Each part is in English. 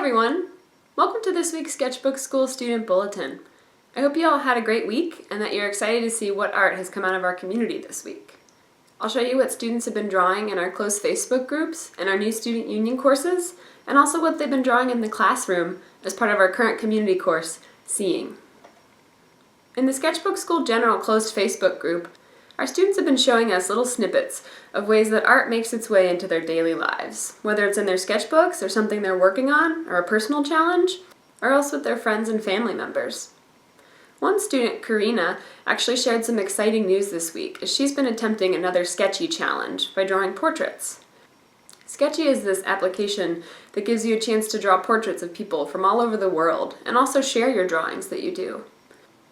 everyone! Welcome to this week's Sketchbook Skool Student Bulletin. I hope you all had a great week and that you're excited to see what art has come out of our community this week. I'll show you what students have been drawing in our close Facebook groups and our new Student Union courses, and also what they've been drawing in the classroom as part of our current community course, Seeing. In the Sketchbook Skool General closed Facebook group, our students have been showing us little snippets of ways that art makes its way into their daily lives, whether it's in their sketchbooks or something they're working on, or a personal challenge, or else with their friends and family members. One student, Karina, actually shared some exciting news this week as she's been attempting another Sketchy challenge by drawing portraits. Sketchy is this application that gives you a chance to draw portraits of people from all over the world and also share your drawings that you do.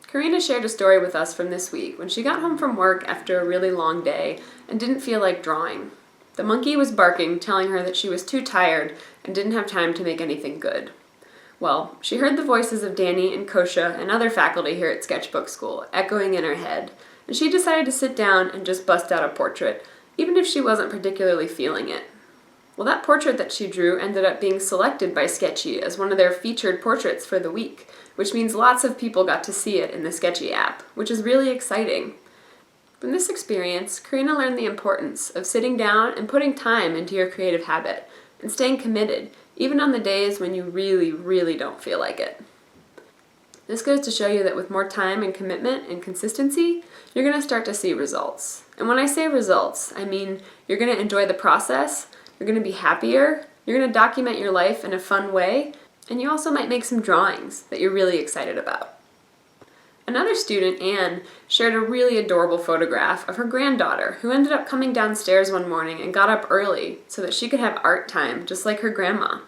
Karina shared a story with us from this week when she got home from work after a really long day and didn't feel like drawing. The monkey was barking, telling her that she was too tired and didn't have time to make anything good. Well, she heard the voices of Danny and Kosha and other faculty here at Sketchbook Skool echoing in her head, and she decided to sit down and just bust out a portrait, even if she wasn't particularly feeling it. Well, that portrait that she drew ended up being selected by Sketchy as one of their featured portraits for the week, which means lots of people got to see it in the Sketchy app, which is really exciting. From this experience, Karina learned the importance of sitting down and putting time into your creative habit and staying committed, even on the days when you really don't feel like it. This goes to show you that with more time and commitment and consistency, you're going to start to see results. And when I say results, I mean you're going to enjoy the process, you're going to be happier, you're going to document your life in a fun way, and you also might make some drawings that you're really excited about. Another student, Anne, shared a really adorable photograph of her granddaughter who ended up coming downstairs one morning and got up early so that she could have art time just like her grandma.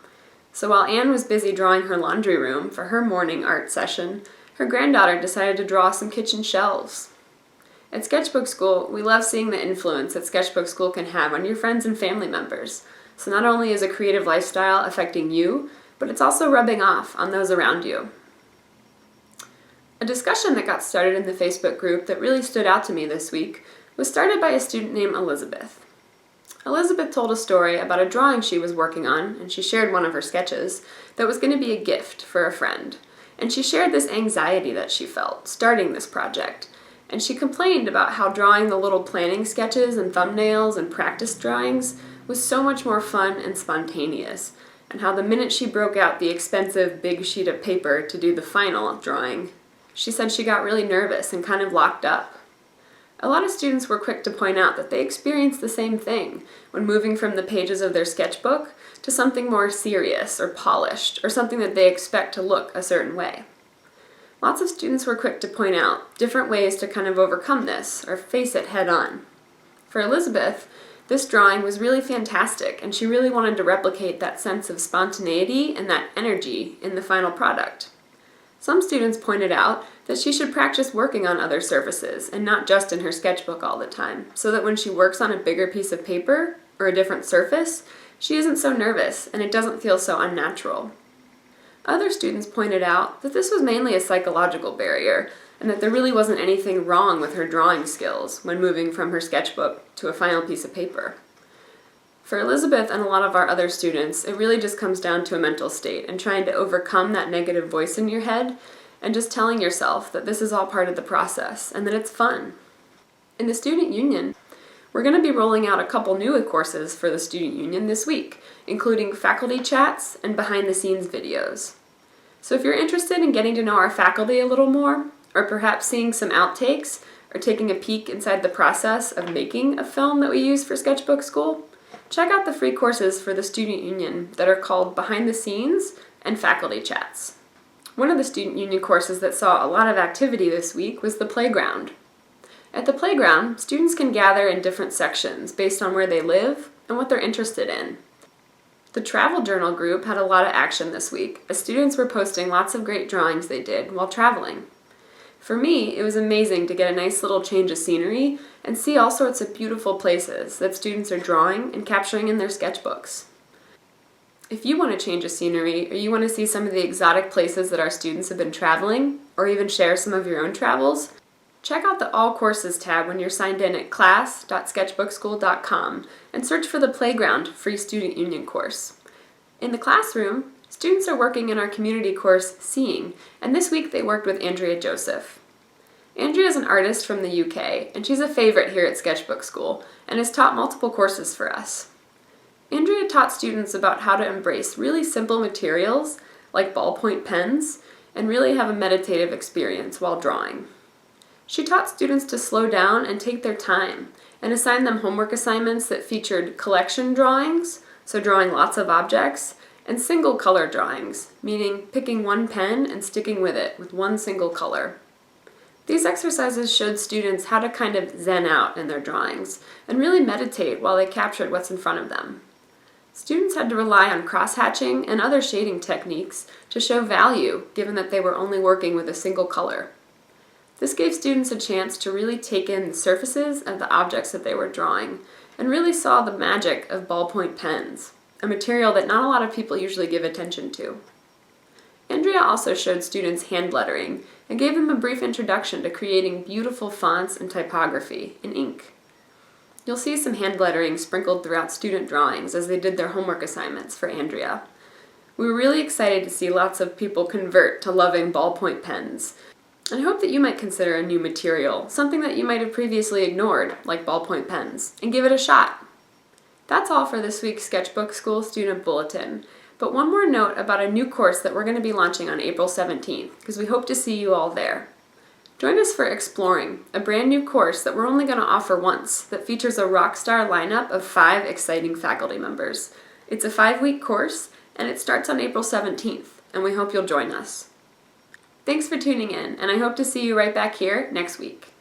So while Anne was busy drawing her laundry room for her morning art session, her granddaughter decided to draw some kitchen shelves. At Sketchbook Skool, we love seeing the influence that Sketchbook Skool can have on your friends and family members. So not only is a creative lifestyle affecting you, but it's also rubbing off on those around you. A discussion that got started in the Facebook group that really stood out to me this week was started by a student named Elizabeth. Elizabeth told a story about a drawing she was working on, and she shared one of her sketches, that was going to be a gift for a friend. And she shared this anxiety that she felt starting this project. And she complained about how drawing the little planning sketches and thumbnails and practice drawings was so much more fun and spontaneous, and how the minute she broke out the expensive big sheet of paper to do the final drawing, she said she got really nervous and kind of locked up. A lot of students were quick to point out that they experienced the same thing when moving from the pages of their sketchbook to something more serious or polished, or something that they expect to look a certain way. Lots of students were quick to point out different ways to kind of overcome this or face it head on. For Elizabeth, this drawing was really fantastic, and she really wanted to replicate that sense of spontaneity and that energy in the final product. Some students pointed out that she should practice working on other surfaces and not just in her sketchbook all the time, so that when she works on a bigger piece of paper or a different surface, she isn't so nervous and it doesn't feel so unnatural. Other students pointed out that this was mainly a psychological barrier and that there really wasn't anything wrong with her drawing skills when moving from her sketchbook to a final piece of paper. For Elizabeth and a lot of our other students, it really just comes down to a mental state and trying to overcome that negative voice in your head and just telling yourself that this is all part of the process and that it's fun. In the Student Union, we're going to be rolling out a couple new courses for the Student Union this week, including faculty chats and behind-the-scenes videos. So if you're interested in getting to know our faculty a little more, or perhaps seeing some outtakes, or taking a peek inside the process of making a film that we use for Sketchbook Skool, check out the free courses for the Student Union that are called Behind the Scenes and Faculty Chats. One of the Student Union courses that saw a lot of activity this week was the playground. At the playground, students can gather in different sections based on where they live and what they're interested in. The travel journal group had a lot of action this week, as students were posting lots of great drawings they did while traveling. For me, it was amazing to get a nice little change of scenery and see all sorts of beautiful places that students are drawing and capturing in their sketchbooks. If you want to change of scenery, or you want to see some of the exotic places that our students have been traveling, or even share some of your own travels, check out the All Courses tab when you're signed in at class.sketchbookskool.com and search for the Playground Free Student Union course. In the classroom, Students are working in our community course, Seeing, and this week they worked with Andrea Joseph. Andrea is an artist from the UK, and she's a favorite here at Sketchbook Skool, and has taught multiple courses for us. Andrea taught students about how to embrace really simple materials, like ballpoint pens, and really have a meditative experience while drawing. She taught students to slow down and take their time, and assigned them homework assignments that featured collection drawings, so drawing lots of objects, and single color drawings, meaning picking one pen and sticking with it with one single color. These exercises showed students how to kind of zen out in their drawings and really meditate while they captured what's in front of them. Students had to rely on cross-hatching and other shading techniques to show value, given that they were only working with a single color. This gave students a chance to really take in the surfaces of the objects that they were drawing and really saw the magic of ballpoint pens, a material that not a lot of people usually give attention to. Andrea also showed students hand lettering and gave them a brief introduction to creating beautiful fonts and typography in ink. You'll see some hand lettering sprinkled throughout student drawings as they did their homework assignments for Andrea. We were really excited to see lots of people convert to loving ballpoint pens, and I hope that you might consider a new material, something that you might have previously ignored, like ballpoint pens, and give it a shot. That's all for this week's Sketchbook Skool Student Bulletin, but one more note about a new course that we're going to be launching on April 17th, because we hope to see you all there. Join us for Exploring, a brand new course that we're only going to offer once that features a rock star lineup of 5 exciting faculty members. It's a 5-week course, and it starts on April 17th, and we hope you'll join us. Thanks for tuning in, and I hope to see you right back here next week.